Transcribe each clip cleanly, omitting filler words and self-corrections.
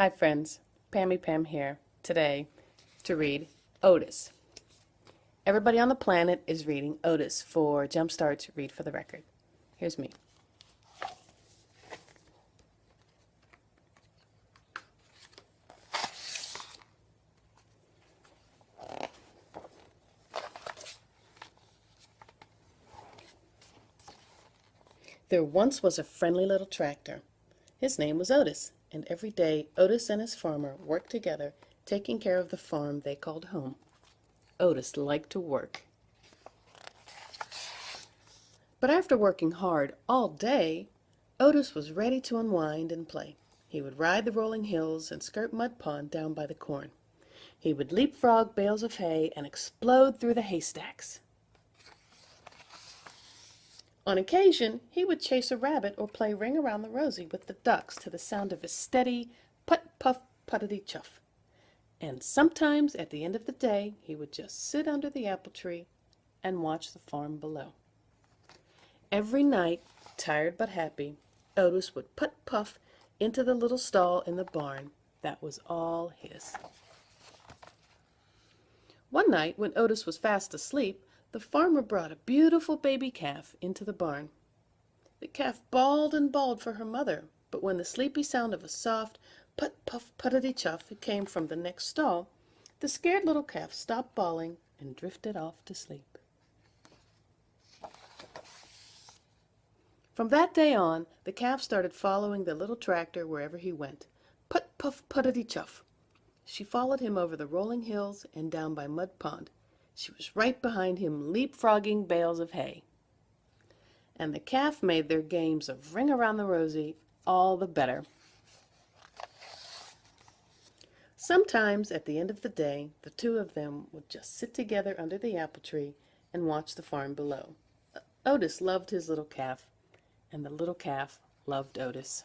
Hi friends, Pammy Pam here today to read Otis. Everybody on the planet is reading Otis for Jumpstart's Read for the Record. Here's me. There once was a friendly little tractor. His name was Otis, and every day Otis and his farmer worked together, taking care of the farm they called home. Otis liked to work. But after working hard all day, Otis was ready to unwind and play. He would ride the rolling hills and skirt Mud Pond down by the corn. He would leapfrog bales of hay and explode through the haystacks. On occasion, he would chase a rabbit or play Ring Around the Rosie with the ducks to the sound of his steady put-puff-puttity-chuff. And sometimes, at the end of the day, he would just sit under the apple tree and watch the farm below. Every night, tired but happy, Otis would put-puff into the little stall in the barn that was all his. One night, when Otis was fast asleep, the farmer brought a beautiful baby calf into the barn. The calf bawled and bawled for her mother, but when the sleepy sound of a soft put-puff-puttity-chuff came from the next stall, the scared little calf stopped bawling and drifted off to sleep. From that day on, the calf started following the little tractor wherever he went. Put-puff-puttity-chuff. She followed him over the rolling hills and down by Mud Pond. She was right behind him, leapfrogging bales of hay. And the calf made their games of Ring Around the Rosie all the better. Sometimes, at the end of the day, the two of them would just sit together under the apple tree and watch the farm below. Otis loved his little calf, and the little calf loved Otis.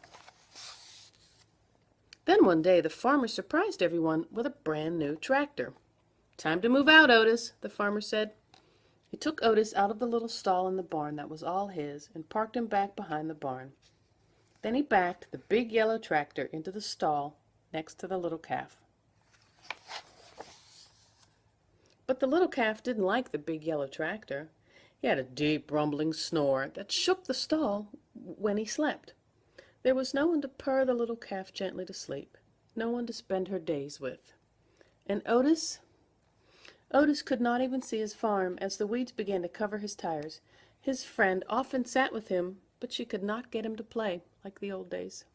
Then one day, the farmer surprised everyone with a brand new tractor. "Time to move out, Otis," the farmer said. He took Otis out of the little stall in the barn that was all his and parked him back behind the barn. Then he backed the big yellow tractor into the stall next to the little calf. But the little calf didn't like the big yellow tractor. He had a deep rumbling snore that shook the stall when he slept. There was no one to purr the little calf gently to sleep, no one to spend her days with. And Otis could not even see his farm as the weeds began to cover his tires. His friend often sat with him, but she could not get him to play like the old days.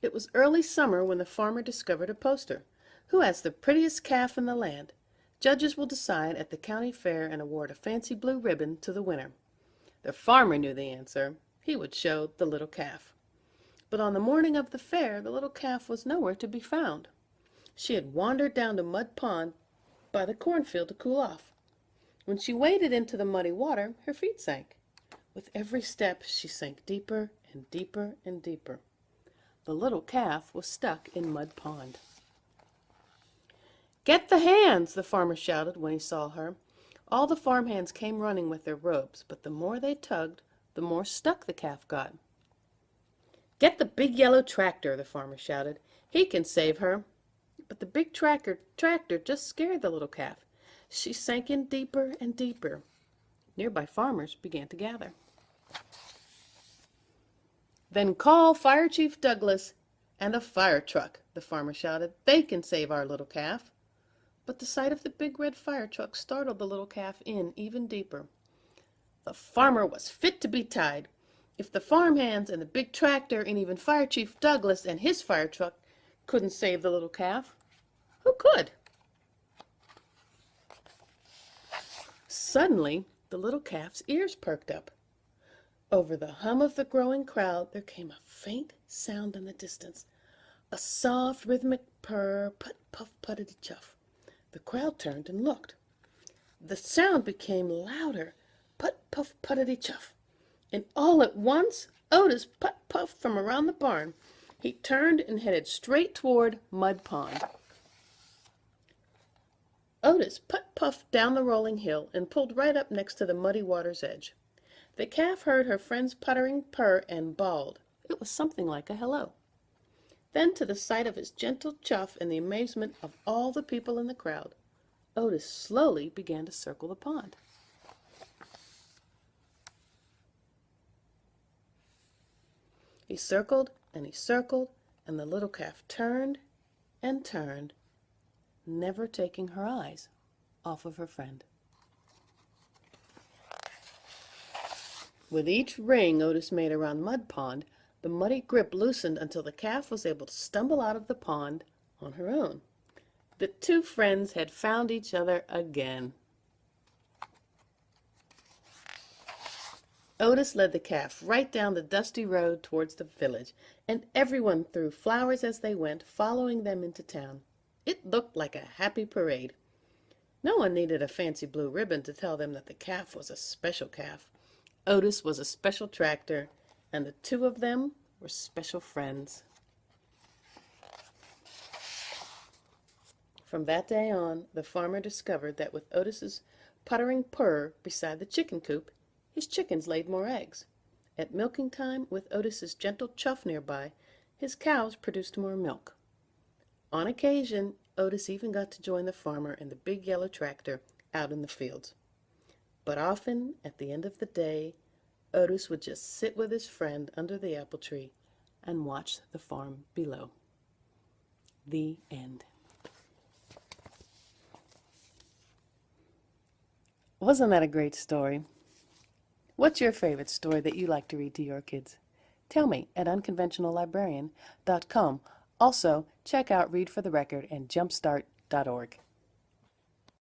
It was early summer when the farmer discovered a poster. "Who has the prettiest calf in the land? Judges will decide at the county fair and award a fancy blue ribbon to the winner." The farmer knew the answer. He would show the little calf. But on the morning of the fair, the little calf was nowhere to be found. She had wandered down to Mud Pond by the cornfield to cool off. When she waded into the muddy water, her feet sank. With every step, she sank deeper and deeper and deeper. The little calf was stuck in Mud Pond. "Get the hands!" the farmer shouted when he saw her. All the farmhands came running with their ropes, but the more they tugged, the more stuck the calf got. "Get the big yellow tractor!" the farmer shouted. "He can save her." But the big tractor just scared the little calf. She sank in deeper and deeper. Nearby farmers began to gather. "Then call Fire Chief Douglas and a fire truck," the farmer shouted. "They can save our little calf." But the sight of the big red fire truck startled the little calf in even deeper. The farmer was fit to be tied. If the farmhands and the big tractor and even Fire Chief Douglas and his fire truck couldn't save the little calf, who could? Suddenly, the little calf's ears perked up. Over the hum of the growing crowd, there came a faint sound in the distance, a soft, rhythmic purr, put-puff-puttity-chuff. The crowd turned and looked. The sound became louder, put-puff-puttity-chuff, and all at once, Otis put-puffed from around the barn. He turned and headed straight toward Mud Pond. Otis put-puffed down the rolling hill and pulled right up next to the muddy water's edge. The calf heard her friend's puttering purr and bawled. It was something like a hello. Then, to the sight of his gentle chuff and the amazement of all the people in the crowd, Otis slowly began to circle the pond. He circled, and the little calf turned and turned, never taking her eyes off of her friend. With each ring Otis made around Mud Pond, the muddy grip loosened until the calf was able to stumble out of the pond on her own. The two friends had found each other again. Otis led the calf right down the dusty road towards the village, and everyone threw flowers as they went, following them into town. It looked like a happy parade. No one needed a fancy blue ribbon to tell them that the calf was a special calf. Otis was a special tractor, and the two of them were special friends. From that day on, the farmer discovered that with Otis's puttering purr beside the chicken coop, his chickens laid more eggs. At milking time, with Otis's gentle chuff nearby, his cows produced more milk. On occasion, Otis even got to join the farmer in the big yellow tractor out in the fields. But often, at the end of the day, Otis would just sit with his friend under the apple tree and watch the farm below. The end. Wasn't that a great story? What's your favorite story that you like to read to your kids? Tell me at unconventionallibrarian.com. Also, check out Read for the Record and jumpstart.org.